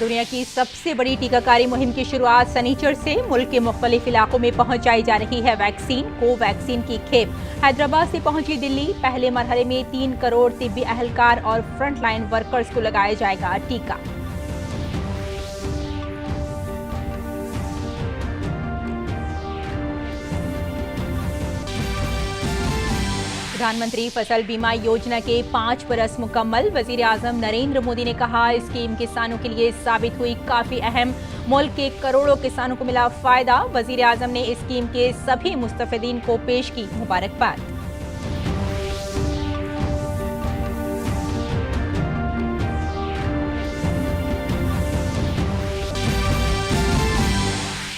दुनिया की सबसे बड़ी टीकाकारी मुहिम की शुरुआत शनिचर से मुल्क के मुख्तलिफ इलाकों में पहुंचाई जा रही है वैक्सीन। कोवैक्सीन की खेप हैदराबाद से पहुंची दिल्ली। पहले मरहले में 3 करोड़ तिब्बी अहलकार और फ्रंट लाइन वर्कर्स को लगाया जाएगा टीका। प्रधानमंत्री फसल बीमा योजना के 5 बरस मुकम्मल। वजीर आजम नरेंद्र मोदी ने कहा, स्कीम किसानों के लिए साबित हुई काफी अहम। मुल्क के करोड़ों किसानों को मिला फायदा। वजीर आजम ने इस स्कीम के सभी मुस्तफीदीन को पेश की मुबारकबाद।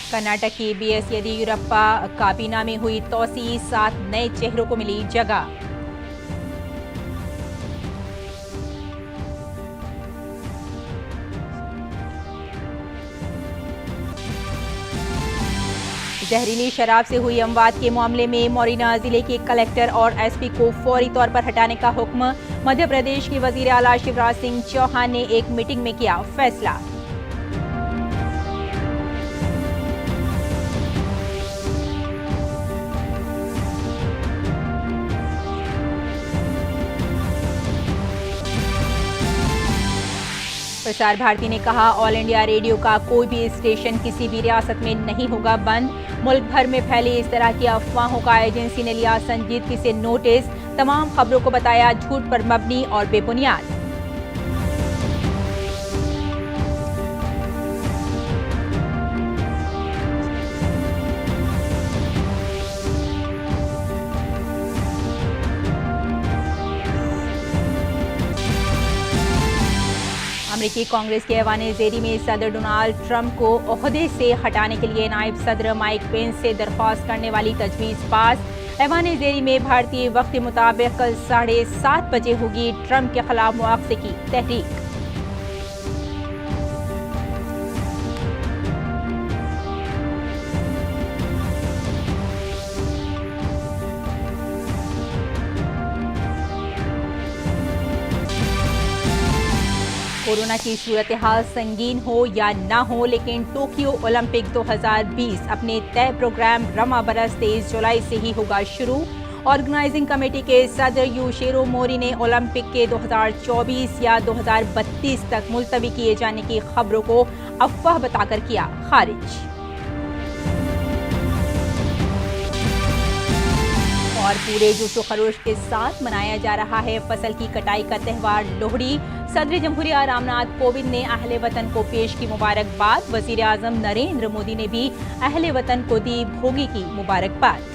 कर्नाटक की बीएस येदियुरप्पा काबीना में हुई तौसी, 7 नए चेहरों को मिली जगह। जहरीली शराब से हुई अमवात के मामले में मोरिना जिले के कलेक्टर और एसपी को फौरी तौर पर हटाने का हुक्म। मध्य प्रदेश के वजीर आला शिवराज सिंह चौहान ने एक मीटिंग में किया फैसला। प्रसार भारती ने कहा, ऑल इंडिया रेडियो का कोई भी स्टेशन किसी भी रियासत में नहीं होगा बंद। मुल्क भर में फैली इस तरह की अफवाहों का एजेंसी ने लिया संजीदगी से नोटिस। तमाम खबरों को बताया झूठ पर मबनी और बेबुनियाद। अमेरिकी कांग्रेस के ऐवान-ए-ज़ेरी में सदर डोनाल्ड ट्रंप को ओहदे से हटाने के लिए नायब सदर माइक पेंस से दरख्वास्त करने वाली तजवीज़ पास। ऐवान-ए-ज़ेरी में भारतीय वक्त के मुताबिक कल 7:30 बजे होगी ट्रंप के खिलाफ मुआवजे की तहरीक। कोरोना की सूरत हाल संगीन हो या ना हो, लेकिन टोक्यो ओलंपिक 2020 अपने तय प्रोग्राम रमा बरस 23 जुलाई से ही होगा शुरू। ऑर्गेनाइजिंग कमेटी के सदर यूशिरो मोरी ने ओलंपिक के 2024 या 2032 तक मुलतवी किए जाने की खबरों को अफवाह बताकर किया खारिज। और पूरे जोशो खरोश के साथ मनाया जा रहा है फसल की कटाई का त्यौहार लोहड़ी। सदर जमहूरिया रामनाथ कोविंद ने अहले वतन को पेश की मुबारकबाद। वजीर आजम नरेंद्र मोदी ने भी अहले वतन को दी भोगी की मुबारकबाद।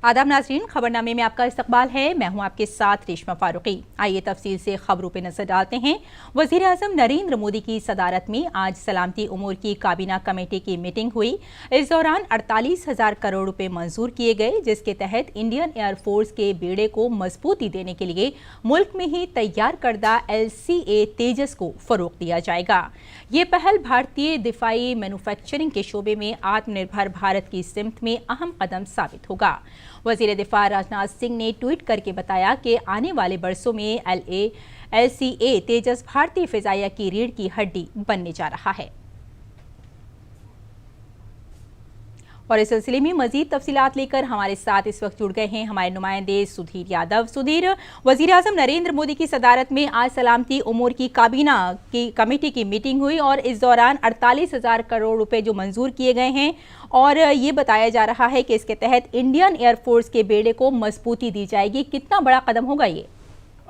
आदाब नाज़रीन, खबरनामे में आपका इस्तकबाल है। मैं हूं आपके साथ रेशमा फारूकी। आइए तफसील से खबरों पे नजर डालते हैं। वज़ीर आज़म नरेंद्र मोदी की सदारत में आज सलामती उमूर की काबीना कमेटी की मीटिंग हुई। इस दौरान 48,000 करोड़ रुपए मंजूर किए गए, जिसके तहत इंडियन एयरफोर्स के बेड़े को मजबूती देने के लिए मुल्क में ही तैयार करदा LCA तेजस को फरोग दिया जाएगा। ये पहल भारतीय दिफाई मैन्युफैक्चरिंग के शोबे में आत्मनिर्भर भारत की सिमत में अहम कदम साबित होगा। वजीर दिफा राजनाथ सिंह ने ट्वीट करके बताया कि आने वाले बरसों में LCA तेजस भारतीय फिजाइया की रीढ़ की हड्डी बनने जा रहा है। और इस सिलसिले में मजीद तफसीलात लेकर हमारे साथ इस वक्त जुड़ गए हैं हमारे नुमाइंदे सुधीर यादव। सुधीर, वजीर आजम नरेंद्र मोदी की सदारत में आज सलामती उमूर की काबीना की कमेटी की मीटिंग हुई और इस दौरान 48,000 करोड़ रुपए जो मंजूर किए गए हैं और ये बताया जा रहा है कि इसके तहत इंडियन एयरफोर्स के बेड़े को मजबूती दी जाएगी। कितना बड़ा कदम होगा ये?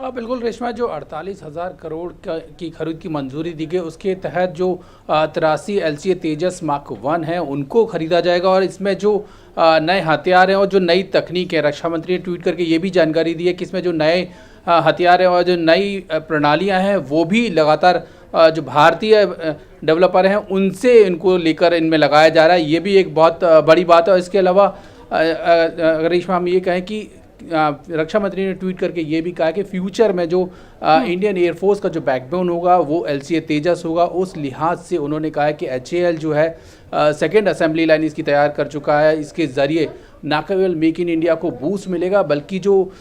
बिल्कुल रेशमा, जो 48,000 करोड़ की खरीद की मंजूरी दी गई, उसके तहत जो 83 LCA तेजस मार्क 1 है उनको खरीदा जाएगा। और इसमें जो नए हथियार हैं और जो नई तकनीक है, रक्षा मंत्री ने ट्वीट करके ये भी जानकारी दी है कि इसमें जो नए हथियार हैं और जो नई प्रणालियां हैं वो भी लगातार जो भारतीय डेवलपर हैं उनसे इनको लेकर इनमें लगाया जा रहा है। ये भी एक बहुत बड़ी बात है। और इसके अलावा रेशमा, हम ये कहें कि रक्षा मंत्री ने ट्वीट करके ये भी कहा कि फ्यूचर में जो इंडियन एयरफोर्स का जो बैकबोन होगा वो LCA तेजस होगा। उस लिहाज से उन्होंने कहा है कि HAL जो है सेकेंड असेंबली लाइन इसकी तैयार कर चुका है। इसके ज़रिए ना केवल मेक इन इंडिया को बूस्ट मिलेगा बल्कि जो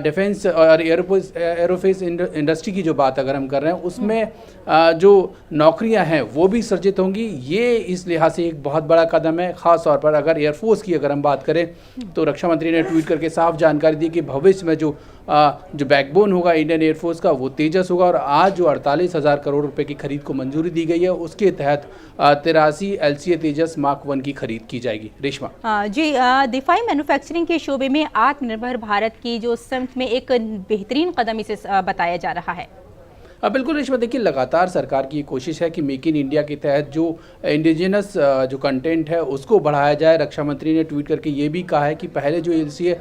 डिफेंस और एरोस्पेस इंडस्ट्री की जो बात अगर हम कर रहे हैं उसमें जो नौकरियां हैं वो भी सृजित होंगी। ये इस लिहाज से एक बहुत बड़ा कदम है। ख़ास तौर पर अगर एयरफोर्स की अगर हम बात करें तो रक्षा मंत्री ने ट्वीट करके साफ जानकारी दी कि भविष्य में जो बैकबोन होगा इंडियन एयरफोर्स का वो तेजस होगा। और आज जो 48,000 करोड़ रुपए की खरीद को मंजूरी दी गई है उसके तहत 83 LCA तेजस मार्क 1 की खरीद की जाएगी। रेशमा जी, दिफाई मैन्युफैक्चरिंग के शोबे में आत्मनिर्भर भारत की जो सिमत में एक बेहतरीन कदम इसे बताया जा रहा है। बिल्कुल रेशमा, देखिए लगातार सरकार की कोशिश है कि मेक इन इंडिया के तहत जो इंडिजिनस जो कंटेंट है उसको बढ़ाया जाए। रक्षा मंत्री ने ट्वीट करके ये भी कहा है कि पहले जो LCA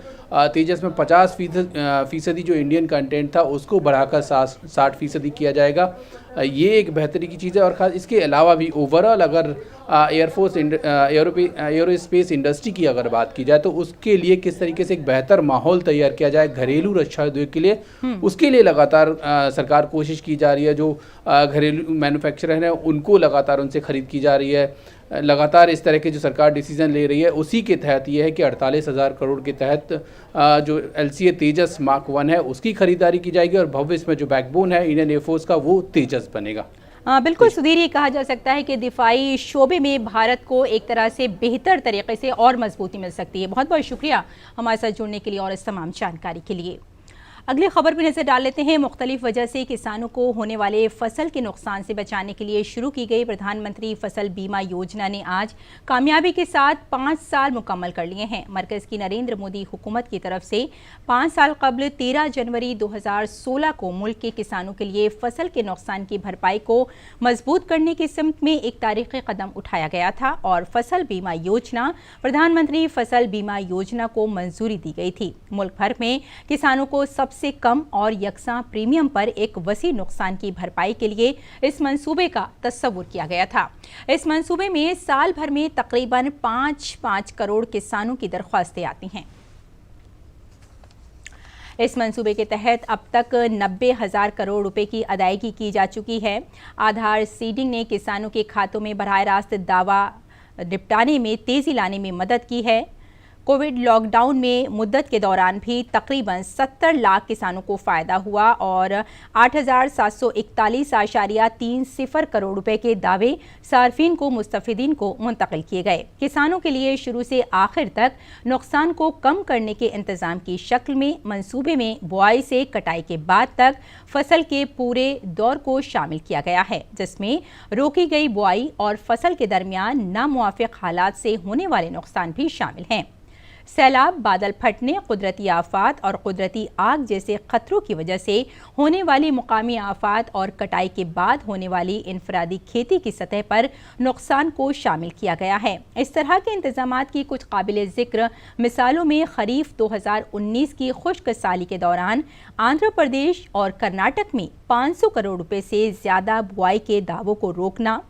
तेजस में 50% जो इंडियन कंटेंट था उसको बढ़ाकर 60% किया जाएगा। ये एक बेहतरी की चीज़ है। और ख़ास इसके अलावा भी ओवरऑल अगर एयरफोर्स एरोस्पेस इंडस्ट्री की अगर बात की जाए तो उसके लिए किस तरीके से एक बेहतर माहौल तैयार किया जाए घरेलू रक्षा उद्योग के लिए, उसके लिए लगातार सरकार कोशिश की जा रही है। जो घरेलू मैन्युफैक्चरर हैं उनको लगातार उनसे खरीद की जा रही है। लगातार इस तरह के जो सरकार डिसीजन ले रही है उसी के तहत ये है कि 48,000 करोड़ के तहत जो LCA तेजस मार्क 1 है उसकी खरीदारी की जाएगी और भविष्य में जो बैकबोन है इंडियन एयरफोर्स का वो तेजस बनेगा। बिल्कुल सुधीर, ये कहा जा सकता है कि दिफाई शोबे में भारत को एक तरह से बेहतर तरीके से और मजबूती मिल सकती है। बहुत बहुत शुक्रिया हमारे साथ जुड़ने के लिए और इस तमाम जानकारी के लिए। अगली खबर पर नजर डाल लेते हैं। मुख्तलिफ वजह से किसानों को होने वाले फसल के नुकसान से बचाने के लिए शुरू की गई प्रधानमंत्री फसल बीमा योजना ने आज कामयाबी के साथ 5 साल मुकम्मल कर लिए हैं। मरकज़ की नरेंद्र मोदी हुकूमत की तरफ से 5 साल कबल 13 जनवरी 2016 को मुल्क के किसानों के लिए फसल के नुकसान की भरपाई को मजबूत करने की सिमत में एक तारीखी कदम उठाया गया था और फसल बीमा योजना प्रधानमंत्री फसल बीमा योजना को मंजूरी दी गई थी। मुल्क भर में किसानों को सबसे कम और यकसा प्रीमियम पर एक वसी नुकसान की भरपाई के लिए इस मंसूबे का तस्वुर किया गया था। इस मंसूबे में साल भर में तकरीबन 5 करोड़ किसानों की दरख्वास्तें आती हैं। इस मंसूबे के तहत अब तक 90,000 करोड़ रुपए की अदायगी की जा चुकी है। आधार सीडिंग ने किसानों के खातों में बराह रास्त दावा निपटाने में तेजी लाने में मदद की है। कोविड लॉकडाउन में मुद्दत के दौरान भी तकरीबन 70 लाख किसानों को फ़ायदा हुआ और 8,741.30 करोड़ रुपए के दावे सार्फिन को मुस्तफ़ीदीन को मुंतकिल किए गए। किसानों के लिए शुरू से आखिर तक नुकसान को कम करने के इंतज़ाम की शक्ल में मंसूबे में बुआई से कटाई के बाद तक फसल के पूरे दौर को शामिल किया गया है, जिसमें रोकी गई बुआई और फसल के दरमियान नामुवाफिक हालात से होने वाले नुकसान भी शामिल हैं। सैलाब, बादल फटने, कुदरती आफात और कुदरती आग जैसे खतरों की वजह से होने वाली मुकामी आफात और कटाई के बाद होने वाली इनफरादी खेती की सतह पर नुकसान को शामिल किया गया है। इस तरह के इंतजामात की कुछ काबिल ज़िक्र मिसालों में खरीफ 2019 की खुश्क साली के दौरान आंध्र प्रदेश और कर्नाटक में 500 करोड़ रुपए से ज़्यादा बुआई के दावों को रोकना,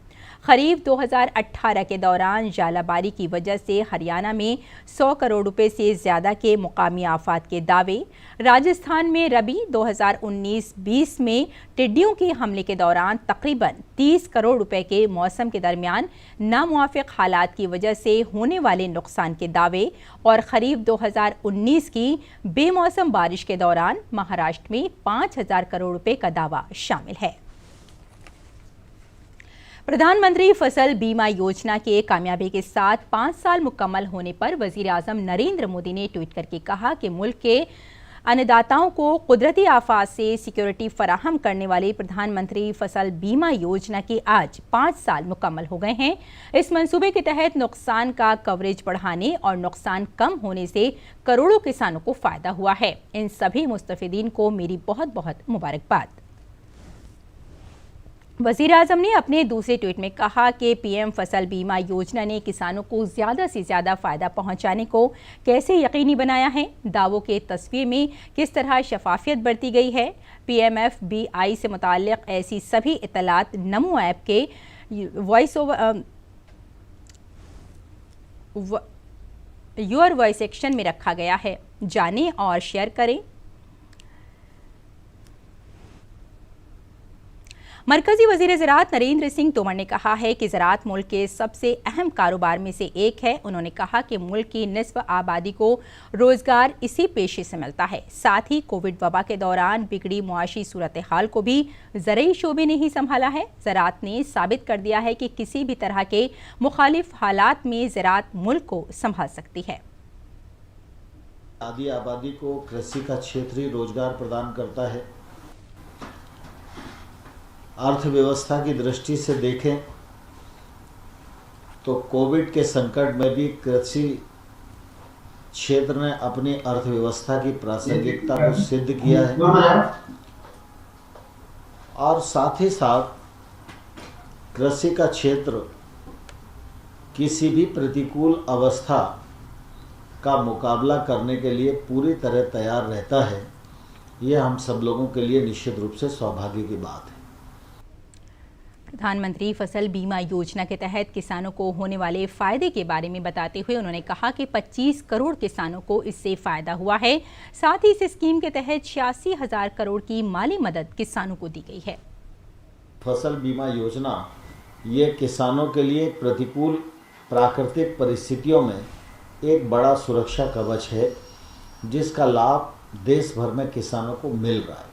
खरीफ 2018 के दौरान जालाबारी की वजह से हरियाणा में 100 करोड़ रुपए से ज़्यादा के मुकामी आफात के दावे, राजस्थान में रबी 2019-20 में टिड्डियों के हमले के दौरान तकरीबन 30 करोड़ रुपए के मौसम के दरमियान नामुवाफिक हालात की वजह से होने वाले नुकसान के दावे और खरीफ 2019 की बेमौसम बारिश के दौरान महाराष्ट्र में 5,000 करोड़ रुपए का दावा शामिल है। प्रधानमंत्री फसल बीमा योजना के कामयाबी के साथ 5 साल मुकम्मल होने पर वज़ीर आज़म नरेंद्र मोदी ने ट्वीट करके कहा कि मुल्क के अन्नदाताओं को कुदरती आफात से सिक्योरिटी फराहम करने वाली प्रधानमंत्री फसल बीमा योजना के आज 5 साल मुकम्मल हो गए हैं। इस मंसूबे के तहत नुकसान का कवरेज बढ़ाने और नुकसान कम होने से करोड़ों किसानों को फ़ायदा हुआ है। इन सभी मुस्तफ़ीदीन को मेरी बहुत बहुत मुबारकबाद। वज़ीर आज़म ने अपने दूसरे ट्वीट में कहा कि पीएम फसल बीमा योजना ने किसानों को ज़्यादा से ज़्यादा फ़ायदा पहुंचाने को कैसे यकीनी बनाया है, दावों के तस्वीर में किस तरह शफाफियत बरती गई है। PMFBI से मुताल्लिक़ ऐसी सभी इत्तलात नमो ऐप के योर वॉइस सेक्शन में रखा गया है। जानें और शेयर करें। मरकजी वजीर ज़राअत नरेंद्र सिंह तोमर ने कहा है कि ज़राअत मुल्क के सबसे अहम कारोबार में से एक है। उन्होंने कहा कि मुल्क की निस्फ आबादी को रोज़गार इसी पेशे से मिलता है। साथ ही कोविड वबा के दौरान बिगड़ी मुआशी सूरत हाल को भी ज़रई शोबे ने ही संभाला है। ज़राअत ने साबित कर दिया है कि किसी भी तरह के मुखालिफ हालात में ज़राअत मुल्क को संभाल सकती है। आधी आबादी को कृषि का क्षेत्र ही रोजगार प्रदान करता है। अर्थव्यवस्था की दृष्टि से देखें तो कोविड के संकट में भी कृषि क्षेत्र ने अपनी अर्थव्यवस्था की प्रासंगिकता को सिद्ध किया है और साथ ही साथ कृषि का क्षेत्र किसी भी प्रतिकूल अवस्था का मुकाबला करने के लिए पूरी तरह तैयार रहता है। यह हम सब लोगों के लिए निश्चित रूप से सौभाग्य की बात है। प्रधानमंत्री फसल बीमा योजना के तहत किसानों को होने वाले फायदे के बारे में बताते हुए उन्होंने कहा कि 25 करोड़ किसानों को इससे फायदा हुआ है। साथ ही इस स्कीम के तहत 86,000 करोड़ की माली मदद किसानों को दी गई है। फसल बीमा योजना ये किसानों के लिए प्रतिकूल प्राकृतिक परिस्थितियों में एक बड़ा सुरक्षा कवच है, जिसका लाभ देश भर में किसानों को मिल रहा है।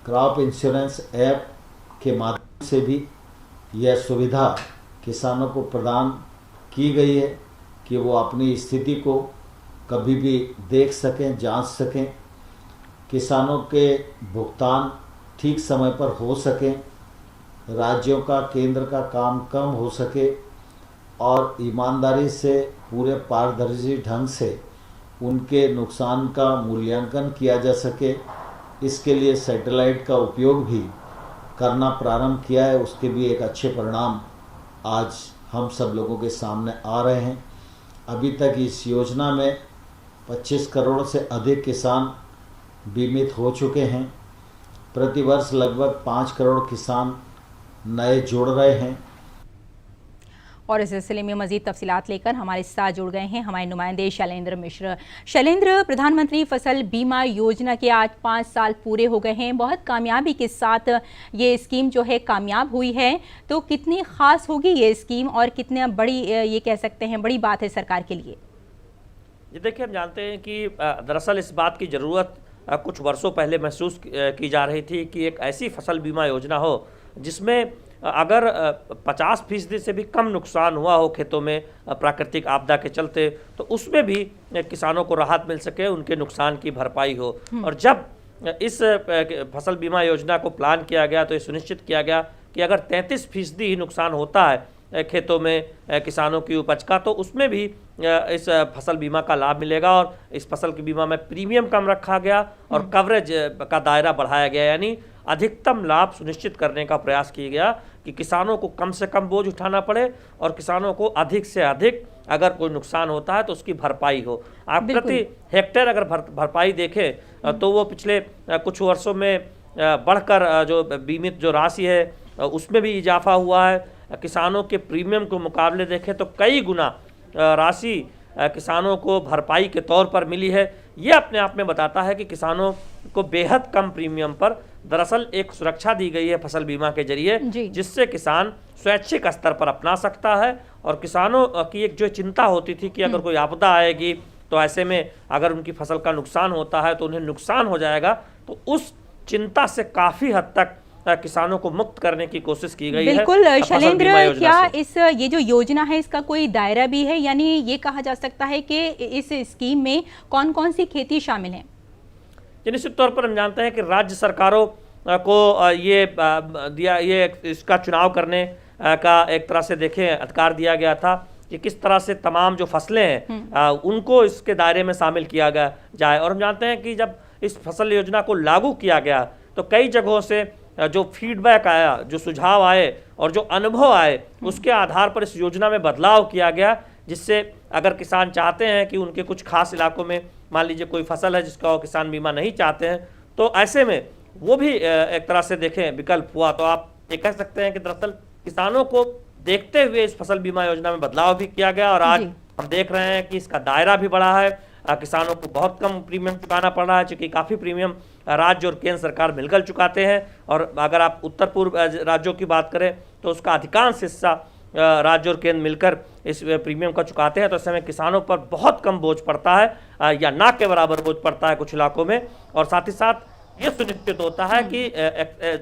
क्रॉप इंश्योरेंस ऐप के माध्यम से भी यह सुविधा किसानों को प्रदान की गई है कि वो अपनी स्थिति को कभी भी देख सकें, जांच सकें, किसानों के भुगतान ठीक समय पर हो सकें, राज्यों का केंद्र का काम कम हो सके और ईमानदारी से पूरे पारदर्शी ढंग से उनके नुकसान का मूल्यांकन किया जा सके। इसके लिए सैटेलाइट का उपयोग भी करना प्रारंभ किया है। उसके भी एक अच्छे परिणाम आज हम सब लोगों के सामने आ रहे हैं। अभी तक इस योजना में 25 करोड़ से अधिक किसान बीमित हो चुके हैं। प्रतिवर्ष लगभग 5 करोड़ किसान नए जुड़ रहे हैं। और इस सिलसिले में मजीद तफसीलात लेकर हमारे साथ जुड़ गए हैं हमारे नुमाइंदे शैलेंद्र मिश्र। शैलेंद्र, प्रधानमंत्री फसल बीमा योजना के आज 5 साल पूरे हो गए हैं। बहुत कामयाबी के साथ ये स्कीम जो है कामयाब हुई है, तो कितनी ख़ास होगी ये स्कीम और कितनी बड़ी ये कह सकते हैं बड़ी बात है सरकार के लिए? जी देखिए, हम जानते हैं कि दरअसल इस बात की ज़रूरत कुछ वर्षों पहले महसूस की जा रही थी कि एक ऐसी फसल बीमा योजना हो जिसमें अगर 50% से भी कम नुकसान हुआ हो खेतों में प्राकृतिक आपदा के चलते, तो उसमें भी किसानों को राहत मिल सके, उनके नुकसान की भरपाई हो। और जब इस फसल बीमा योजना को प्लान किया गया तो ये सुनिश्चित किया गया कि अगर 33% ही नुकसान होता है खेतों में किसानों की उपज का, तो उसमें भी इस फसल बीमा का लाभ मिलेगा। और इस फसल की बीमा में प्रीमियम कम रखा गया और कवरेज का दायरा बढ़ाया गया, यानी अधिकतम लाभ सुनिश्चित करने का प्रयास किया गया कि किसानों को कम से कम बोझ उठाना पड़े और किसानों को अधिक से अधिक अगर कोई नुकसान होता है तो उसकी भरपाई हो। आप प्रति हेक्टेयर अगर भरपाई देखें तो वो पिछले कुछ वर्षों में बढ़कर जो बीमित जो राशि है उसमें भी इजाफा हुआ है। किसानों के प्रीमियम के मुकाबले देखें तो कई गुना राशि किसानों को भरपाई के तौर पर मिली है। ये अपने आप में बताता है कि किसानों को बेहद कम प्रीमियम पर दरअसल एक सुरक्षा दी गई है फसल बीमा के जरिए, जिससे किसान स्वैच्छिक स्तर पर अपना सकता है। और किसानों की एक जो चिंता होती थी कि अगर कोई आपदा आएगी तो ऐसे में अगर उनकी फसल का नुकसान होता है तो उन्हें नुकसान हो जाएगा, तो उस चिंता से काफ़ी हद तक किसानों को मुक्त करने की कोशिश की गई है। बिल्कुल शैलेंद्र, क्या ये जो योजना है इसका कोई दायरा भी है, यानी ये कहा जा सकता है कि इस स्कीम में कौन कौन सी खेती शामिल है? निश्चित तौर पर हम जानते हैं कि राज्य सरकारों को ये इसका चुनाव करने का एक तरह से देखें अधिकार दिया गया था कि किस तरह से तमाम जो फसलें हैं उनको इसके दायरे में शामिल किया गया जाए। और हम जानते हैं कि जब इस फसल योजना को लागू किया गया तो कई जगहों से जो फीडबैक आया, जो सुझाव आए और जो अनुभव आए, उसके आधार पर इस योजना में बदलाव किया गया, जिससे अगर किसान चाहते हैं कि उनके कुछ खास इलाकों में मान लीजिए कोई फसल है जिसका वो किसान बीमा नहीं चाहते हैं, तो ऐसे में वो भी एक तरह से देखें विकल्प हुआ। तो आप ये कह सकते हैं कि दरअसल किसानों को देखते हुए इस फसल बीमा योजना में बदलाव भी किया गया और आज हम देख रहे हैं कि इसका दायरा भी बढ़ा है। किसानों को बहुत कम प्रीमियम चुकाना पड़ रहा है, चूँकि काफ़ी प्रीमियम राज्य और केंद्र सरकार मिलकर चुकाते हैं। और अगर आप उत्तर पूर्व राज्यों की बात करें तो उसका अधिकांश हिस्सा राज्य और केंद्र मिलकर इस प्रीमियम का चुकाते हैं। तो इस समय किसानों पर बहुत कम बोझ पड़ता है या ना के बराबर बोझ पड़ता है कुछ इलाकों में। और साथ ही साथ ये सुनिश्चित होता है कि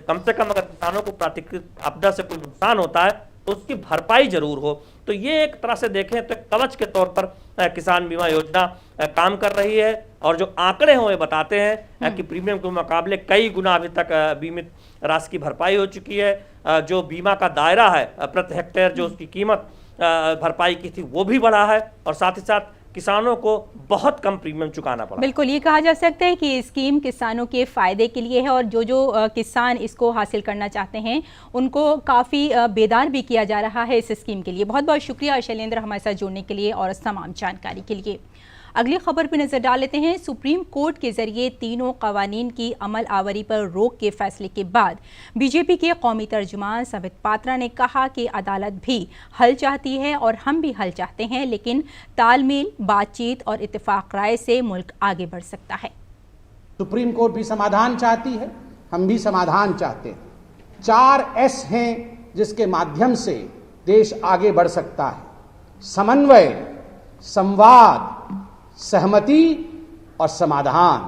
कम से कम अगर किसानों को प्राकृतिक आपदा से कोई नुकसान होता है तो उसकी भरपाई जरूर हो। तो ये एक तरह से देखें तो कवच के तौर पर किसान बीमा योजना काम कर रही है। और जो आंकड़े हैं वो बताते हैं कि प्रीमियम के मुकाबले कई गुना अभी तक बीमित राशि की भरपाई हो चुकी है। जो बीमा का दायरा है प्रति हेक्टेयर जो उसकी कीमत भरपाई की थी वो भी बढ़ा है। और साथ ही साथ किसानों को बहुत कम प्रीमियम चुकाना पड़ा। बिल्कुल, ये कहा जा सकता है कि ये स्कीम किसानों के फ़ायदे के लिए है और जो किसान इसको हासिल करना चाहते हैं उनको काफ़ी बेदार भी किया जा रहा है इस स्कीम के लिए। बहुत बहुत शुक्रिया शैलेंद्र हमारे साथ जुड़ने के लिए और तमाम जानकारी के लिए। अगली खबर पर नजर डाल लेते हैं। सुप्रीम कोर्ट के जरिए तीनों कवानीन की अमल आवरी पर रोक के फैसले के बाद बीजेपी के कौमी तर्जुमान संबित पात्रा ने कहा कि अदालत भी हल चाहती है और हम भी हल चाहते हैं, लेकिन तालमेल, बातचीत और इत्तेफाक राय से मुल्क आगे बढ़ सकता है। सुप्रीम कोर्ट भी समाधान चाहती है, हम भी समाधान चाहते हैं। 4 S हैं जिसके माध्यम से देश आगे बढ़ सकता है: समन्वय, संवाद, सहमति और समाधान।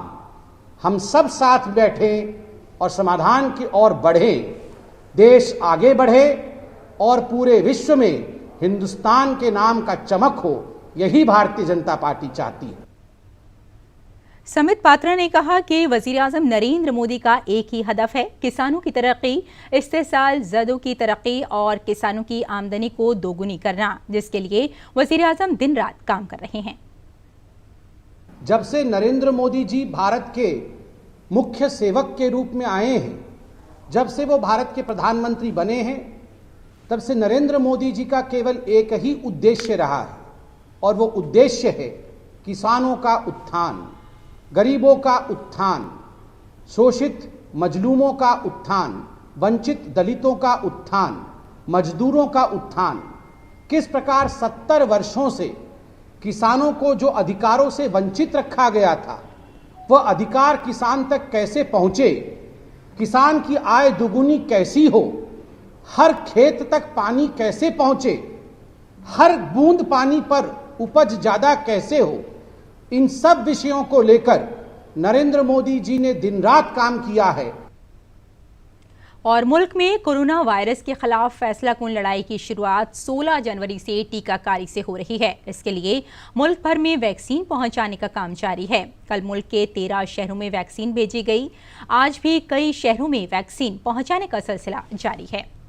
हम सब साथ बैठें और समाधान की ओर बढ़ें, देश आगे बढ़े और पूरे विश्व में हिंदुस्तान के नाम का चमक हो, यही भारतीय जनता पार्टी चाहती है। संबित पात्रा ने कहा कि वज़ीर-ए-आज़म नरेंद्र मोदी का एक ही हदफ है: किसानों की तरक्की, इस्तेसाल ज़दों की तरक्की और किसानों की आमदनी को दोगुनी करना, जिसके लिए वज़ीर-ए-आज़म दिन रात काम कर रहे हैं। जब से नरेंद्र मोदी जी भारत के मुख्य सेवक के रूप में आए हैं, जब से वो भारत के प्रधानमंत्री बने हैं, तब से नरेंद्र मोदी जी का केवल एक ही उद्देश्य रहा है और वो उद्देश्य है किसानों का उत्थान, गरीबों का उत्थान, शोषित मजलूमों का उत्थान, वंचित दलितों का उत्थान, मजदूरों का उत्थान। किस प्रकार 70 वर्षों से किसानों को जो अधिकारों से वंचित रखा गया था, वह अधिकार किसान तक कैसे पहुंचे, किसान की आय दुगुनी कैसी हो, हर खेत तक पानी कैसे पहुंचे, हर बूंद पानी पर उपज ज्यादा कैसे हो, इन सब विषयों को लेकर नरेंद्र मोदी जी ने दिन रात काम किया है। और मुल्क में कोरोना वायरस के खिलाफ फैसलाकुन लड़ाई की शुरुआत 16 जनवरी से टीकाकारी से हो रही है। इसके लिए मुल्क भर में वैक्सीन पहुंचाने का काम जारी है। कल मुल्क के 13 शहरों में वैक्सीन भेजी गई। आज भी कई शहरों में वैक्सीन पहुंचाने का सिलसिला जारी है।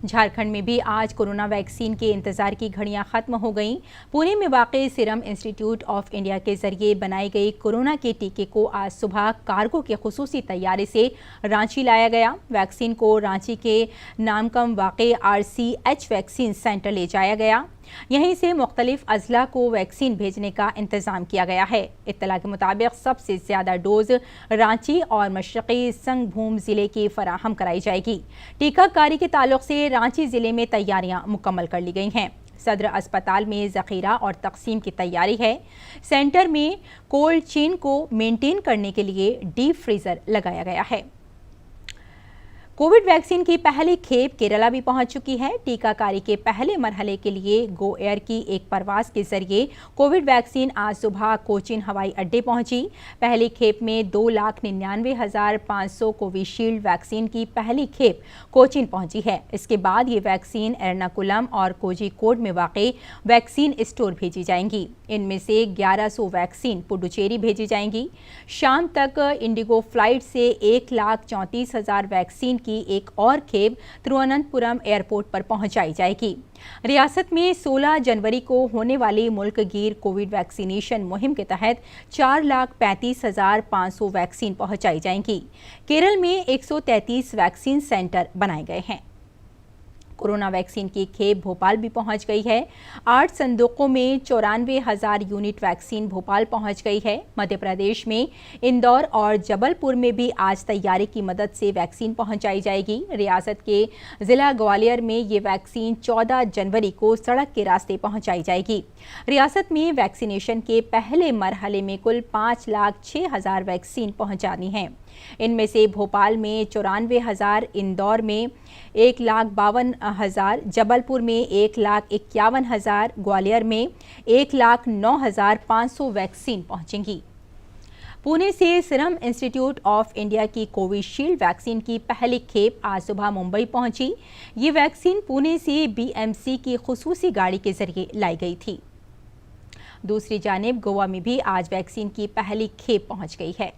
झारखंड में भी आज कोरोना वैक्सीन के इंतजार की घड़ियां खत्म हो गईं। पुणे में वाक़ई सीरम इंस्टीट्यूट ऑफ इंडिया के जरिए बनाई गई कोरोना के टीके को आज सुबह कार्गो के खुसूसी तैयारे से रांची लाया गया। वैक्सीन को रांची के नामकम वाक़ई RCH वैक्सीन सेंटर ले जाया गया। यहीं से मुख्तलिफ अजला को वैक्सीन भेजने का इंतज़ाम किया गया है। इत्तला के मुताबिक सबसे ज़्यादा डोज रांची और मशरक़ी संगभूम ज़िले की फराहम कराई जाएगी। टीकाकारी के ताल्लुक़ से रांची ज़िले में तैयारियां मुकम्मल कर ली गई हैं। सदर अस्पताल में ज़ख़ीरा और तकसीम की तैयारी है। सेंटर में कोल्ड चेन को मेंटेन करने के लिए डीप फ्रीज़र लगाया गया है। कोविड वैक्सीन की पहली खेप केरला भी पहुंच चुकी है। टीकाकारी के पहले मरहले के लिए गो एयर की एक परवाज के जरिए कोविड वैक्सीन आज सुबह कोचीन हवाई अड्डे पहुंची। पहली खेप में 2,99,500 कोविशील्ड वैक्सीन की पहली खेप कोचीन पहुंची है। इसके बाद ये वैक्सीन एर्नाकुलम और कोझिकोड में वाक़ई वैक्सीन स्टोर भेजी जाएंगी। इनमें से 1100 वैक्सीन पुडुचेरी भेजी जाएंगी। शाम तक इंडिगो फ्लाइट से 1,34,000 वैक्सीन की एक और खेप तिरुवनंतपुरम एयरपोर्ट पर पहुंचाई जाएगी। रियासत में 16 जनवरी को होने वाली मुल्क गिर कोविड वैक्सीनेशन मुहिम के तहत 4,35,500 वैक्सीन पहुंचाई जाएंगी। केरल में 133 वैक्सीन सेंटर बनाए गए हैं। कोरोना वैक्सीन की खेप भोपाल भी पहुंच गई है। 8 संदूकों में 94,000 यूनिट वैक्सीन भोपाल पहुंच गई है। मध्य प्रदेश में इंदौर और जबलपुर में भी आज तैयारी की मदद से वैक्सीन पहुंचाई जाएगी। रियासत के जिला ग्वालियर में ये वैक्सीन 14 जनवरी को सड़क के रास्ते पहुंचाई जाएगी। रियासत में वैक्सीनेशन के पहले मरहले में कुल 5,06,000 वैक्सीन पहुंचानी है। इनमें से भोपाल में 94,000, इंदौर में 1,52,000, जबलपुर में 1,51,000, ग्वालियर में 1,09,500 वैक्सीन पहुंचेंगी। पुणे से सीरम इंस्टीट्यूट ऑफ इंडिया की कोविशील्ड वैक्सीन की पहली खेप आज सुबह मुंबई पहुंची। ये वैक्सीन पुणे से बीएमसी की खुसूसी गाड़ी के जरिए लाई गई थी। दूसरी जानिब गोवा में भी आज वैक्सीन की पहली खेप पहुंच गई है।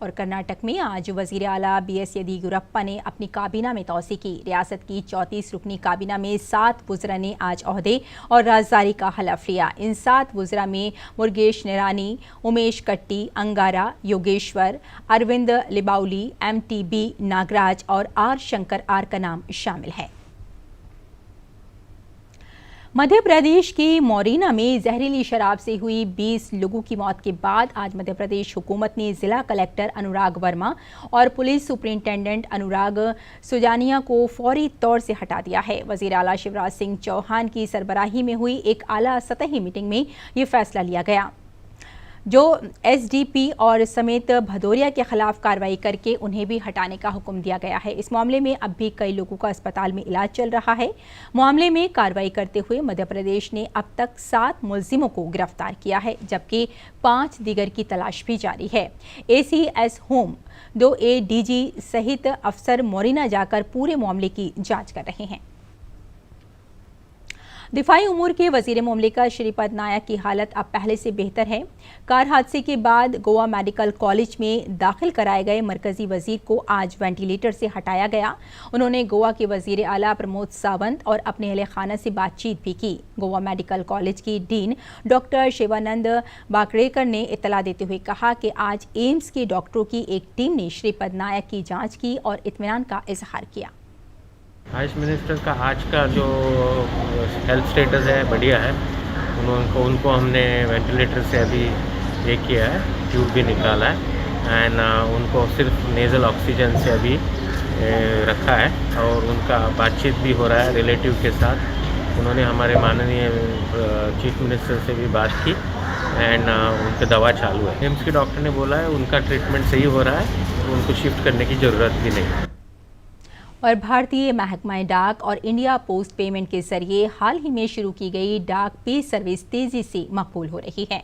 और कर्नाटक में आज वजीर आला बीएस येदियुरप्पा ने अपनी काबीना में तोसी की। रियासत की 34 रुकनी काबीना में 7 वज़रा ने आज ओहदे और राजदारी का हलफ लिया। इन 7 वज़रा में मुर्गेश निरानी, उमेश कट्टी, अंगारा, योगेश्वर, अरविंद लिबाउली, MTB नागराज और आर शंकर आर का नाम शामिल है। मध्य प्रदेश के मोरेना में जहरीली शराब से हुई 20 लोगों की मौत के बाद आज मध्य प्रदेश हुकूमत ने जिला कलेक्टर अनुराग वर्मा और पुलिस सुपरिंटेंडेंट अनुराग सुजानिया को फौरी तौर से हटा दिया है। वजीर आला शिवराज सिंह चौहान की सरबराही में हुई एक आला सतही मीटिंग में ये फैसला लिया गया, जो SDP और समेत भदौरिया के खिलाफ कार्रवाई करके उन्हें भी हटाने का हुक्म दिया गया है। इस मामले में अब भी कई लोगों का अस्पताल में इलाज चल रहा है। मामले में कार्रवाई करते हुए मध्य प्रदेश ने अब तक 7 मुलजिमों को गिरफ्तार किया है, जबकि 5 दीगर की तलाश भी जारी है। ACS होम 2 ADG सहित अफसर मोरेना जाकर पूरे मामले की जाँच कर रहे हैं। दिफाई उमूर के वजीर मुमलिकत श्रीपद नायक की हालत अब पहले से बेहतर है। कार हादसे के बाद गोवा मेडिकल कॉलेज में दाखिल कराए गए मरकजी वजीर को आज वेंटिलेटर से हटाया गया। उन्होंने गोवा के वजीर आला प्रमोद सावंत और अपने अहले खाना से बातचीत भी की। गोवा मेडिकल कॉलेज की डीन डॉक्टर शिवानंद बाकरेकर ने इत्तला देते हुए कहा कि आज एम्स के डॉक्टरों की एक टीम ने श्रीपद नायक की जाँच की और इत्मीनान का इजहार किया। आयुष मिनिस्टर का आज का जो हेल्थ स्टेटस है बढ़िया है। उनको हमने वेंटिलेटर से अभी ये किया है, ट्यूब भी निकाला है एंड उनको सिर्फ नेज़ल ऑक्सीजन से अभी रखा है और उनका बातचीत भी हो रहा है रिलेटिव के साथ। उन्होंने हमारे माननीय चीफ मिनिस्टर से भी बात की एंड उनकी दवा चालू है। एम्स के डॉक्टर ने बोला है उनका ट्रीटमेंट सही हो रहा है, उनको शिफ्ट करने की ज़रूरत भी नहीं। और भारतीय महकमा डाक और इंडिया पोस्ट पेमेंट के जरिए हाल ही में शुरू की गई डाक पे सर्विस तेजी से मकबूल हो रही है।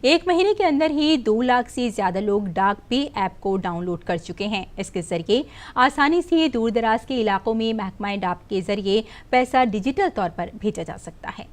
एक महीने के अंदर ही 2 लाख से ज्यादा लोग डाक पे ऐप को डाउनलोड कर चुके हैं। इसके जरिए आसानी से दूर दराज के इलाकों में महकमा डाक के जरिए पैसा डिजिटल तौर पर भेजा जा सकता है।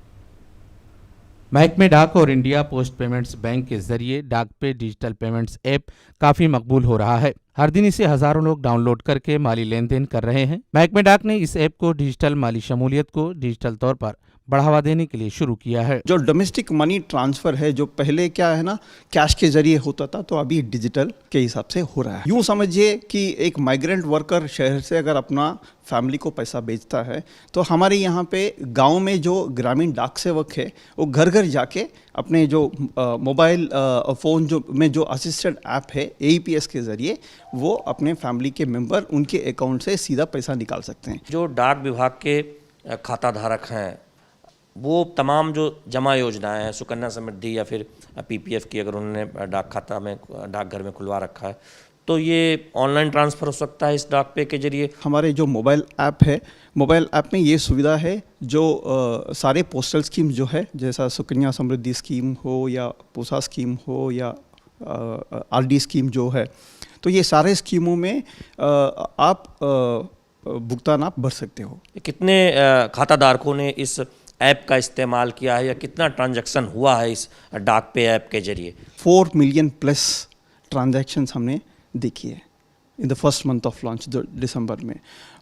महकमे डाक और इंडिया पोस्ट पेमेंट्स बैंक के जरिए डाक पे डिजिटल पेमेंट्स ऐप काफी मकबूल हो रहा है। हर दिन इसे हजारों लोग डाउनलोड करके माली लेन देन कर रहे हैं। महकमे डाक ने इस ऐप को डिजिटल माली शमूलियत को डिजिटल तौर पर बढ़ावा देने के लिए शुरू किया है। जो डोमेस्टिक मनी ट्रांसफर है, जो पहले क्या है ना कैश के जरिए होता था, तो अभी डिजिटल के हिसाब से हो रहा है। यूँ समझिए कि एक माइग्रेंट वर्कर शहर से अगर अपना फैमिली को पैसा भेजता है, तो हमारे यहाँ पे गांव में जो ग्रामीण डाक सेवक है वो घर घर जाके अपने जो मोबाइल फ़ोन जो में जो असिस्टेंट ऐप है AEPS के ज़रिए वो अपने फैमिली के मेंबर उनके अकाउंट से सीधा पैसा निकाल सकते हैं। जो डाक विभाग के खाता धारक हैं वो तमाम जो जमा योजनाएं हैं, सुकन्या समृद्धि या फिर PPF की अगर उन्होंने डाक खाता में डाकघर में खुलवा रखा है, तो ये ऑनलाइन ट्रांसफ़र हो सकता है इस डाक पे के जरिए। हमारे जो मोबाइल ऐप है, मोबाइल ऐप में ये सुविधा है जो सारे पोस्टल स्कीम जो है, जैसा सुकन्या समृद्धि स्कीम हो या पूसा स्कीम हो या RD स्कीम जो है, तो ये सारे स्कीमों में आप भुगतान आप भर सकते हो। कितने खाताधारकों ने इस ऐप का इस्तेमाल किया है या कितना ट्रांजैक्शन हुआ है इस डाक पे ऐप के जरिए? 4 मिलियन प्लस ट्रांजैक्शंस हमने देखी है in the first month of launch December में।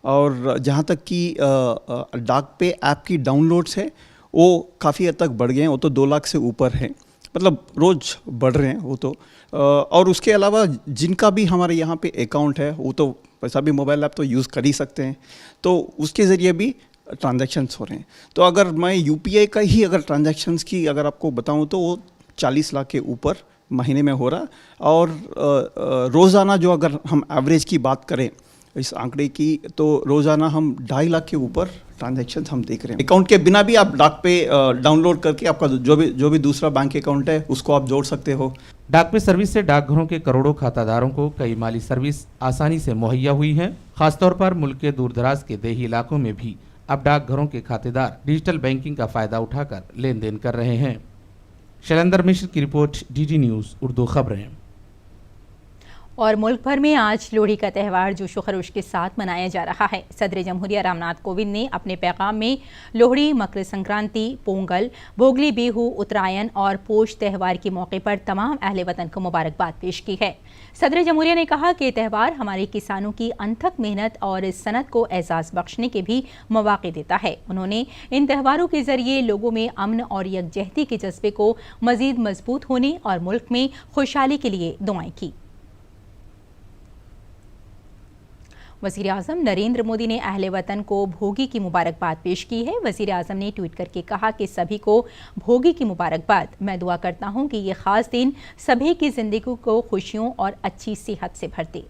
और जहाँ तक कि डाक पे ऐप की डाउनलोड्स है वो काफ़ी हद तक बढ़ गए हैं, वो तो 2 लाख से ऊपर है। मतलब रोज़ बढ़ रहे हैं वो तो। और उसके अलावा जिनका भी हमारे यहाँ पे अकाउंट है वो तो पैसा भी मोबाइल ऐप तो यूज़ कर ही सकते हैं, तो उसके ज़रिए भी ट्रांजैक्शंस हो रहे हैं। तो अगर मैं यूपीआई का ही अगर ट्रांजैक्शंस की अगर आपको बताऊं तो वो 40 लाख के ऊपर महीने में हो रहा। और रोज़ाना जो अगर हम एवरेज की बात करें इस आंकड़े की, तो रोज़ाना हम 2.5 लाख के ऊपर ट्रांजैक्शंस हम देख रहे हैं। अकाउंट के बिना भी आप डाक पे डाउनलोड करके आपका जो भी दूसरा बैंक अकाउंट है उसको आप जोड़ सकते हो। डाक पे सर्विस से डाकघरों के करोड़ों खातादारों को कई माली सर्विस आसानी से मुहैया हुई हैं। खासतौर पर मुल्क के दूरदराज के देही इलाकों में भी अब डाकघरों के खातेदार डिजिटल बैंकिंग का फायदा उठाकर लेन देन कर रहे हैं। शैलेंद्र मिश्र की रिपोर्ट, डीडी न्यूज़ उर्दू खबरें। और मुल्क भर में आज लोहड़ी का त्यौहार जोशो खरोश के साथ मनाया जा रहा है। सदर जमहूरिया रामनाथ कोविंद ने अपने पैगाम में लोहड़ी, मकर संक्रांति, पोंगल, भोगली बिहू, उत्तरायण और पोष त्यौहार के मौके पर तमाम अहले वतन को मुबारकबाद पेश की है। सदर जमहूरिया ने कहा कि त्यौहार हमारे किसानों की अनथक मेहनत और सनत को एजाज़ बख्शने के भी मौके देता है। उन्होंने इन त्यौहारों के जरिए लोगों में अमन और यकजहती के जज्बे को मजीद मजबूत होने और मुल्क में खुशहाली के लिए दुआएं की। वज़ीर आज़म नरेंद्र मोदी ने अहले वतन को भोगी की मुबारकबाद पेश की है। वज़ीर आज़म ने ट्वीट करके कहा कि सभी को भोगी की मुबारकबाद। मैं दुआ करता हूं कि ये ख़ास दिन सभी की ज़िंदगी को खुशियों और अच्छी सेहत से भर दे।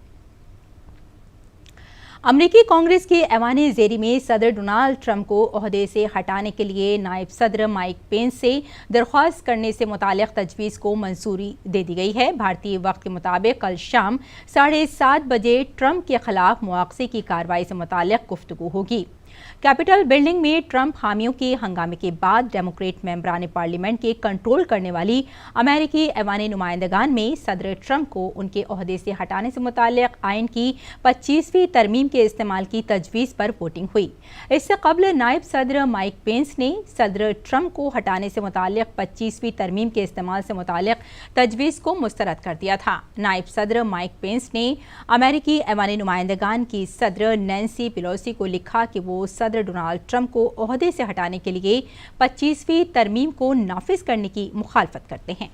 अमरीकी कांग्रेस के ऐवान ज़ेरी में सदर डोनाल्ड ट्रंप को ओहदे से हटाने के लिए नायब सदर माइक पेंस से दरख्वास्त करने से मुताल्लिक़ तजवीज़ को मंजूरी दे दी गई है। भारतीय वक्त के मुताबिक कल शाम 7:30 बजे ट्रंप के खिलाफ मुआवजे की कार्रवाई से मुताल्लिक़ गुफ्तगू होगी। कैपिटल बिल्डिंग में ट्रंप हामियों के हंगामे के बाद डेमोक्रेट मेंबरान पार्लियामेंट के कंट्रोल करने वाली अमेरिकी ऐवान नुमाइंदगान में सदर ट्रंप को उनके ओहदे से हटाने से मुताल्लिक़ आइन की 25वीं तरमीम के इस्तेमाल की तजवीज़ पर वोटिंग हुई। इससे कबल नायब सदर माइक पेंस ने सदर ट्रंप को हटाने से मुताल्लिक़ 25वीं तरमीम के इस्तेमाल से मुताल्लिक़ तजवीज़ को मुस्तरद कर दिया था। नायब सदर माइक पेंस ने अमेरिकी ऐवान नुमाइंदगान की सदर नैन्सी पेलोसी को लिखा कि वो सदर डोनाल्ड ट्रंप को ओहदे से हटाने के लिए 25वीं तरमीम को नाफिज करने की मुखालफत करते हैं।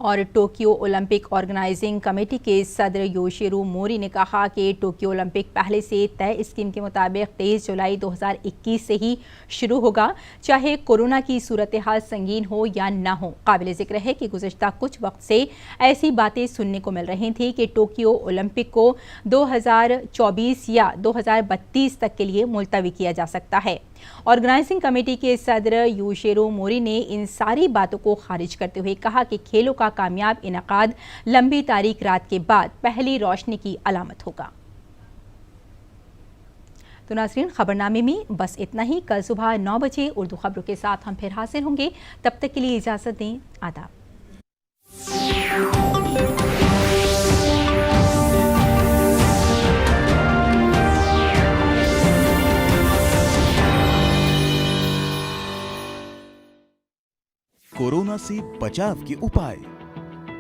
और टोक्यो ओलंपिक ऑर्गेनाइजिंग कमेटी के सदर योशिरो मोरी ने कहा कि टोक्यो ओलंपिक पहले से तय स्कीम के मुताबिक 23 जुलाई 2021 से ही शुरू होगा, चाहे कोरोना की सूरत हाल संगीन हो या न हो। काबिल ज़िक्र है कि गुज़श्ता कुछ वक्त से ऐसी बातें सुनने को मिल रही थी कि टोक्यो ओलंपिक को 2024 या 2032 तक के लिए मुलतवी किया जा सकता है। ऑर्गेनाइजिंग कमेटी के सदर योशिरो मोरी ने इन सारी बातों को खारिज करते हुए कहा कि खेलों का कामयाब इनकाद लंबी तारीख रात के बाद पहली रोशनी की अलामत होगा। तो नाज़रीन, खबरनामे में बस इतना ही। कल सुबह 9 बजे उर्दू खबरों के साथ हम फिर हाजिर होंगे। तब तक के लिए इजाज़त दें। आदाब। कोरोना से बचाव के उपाय।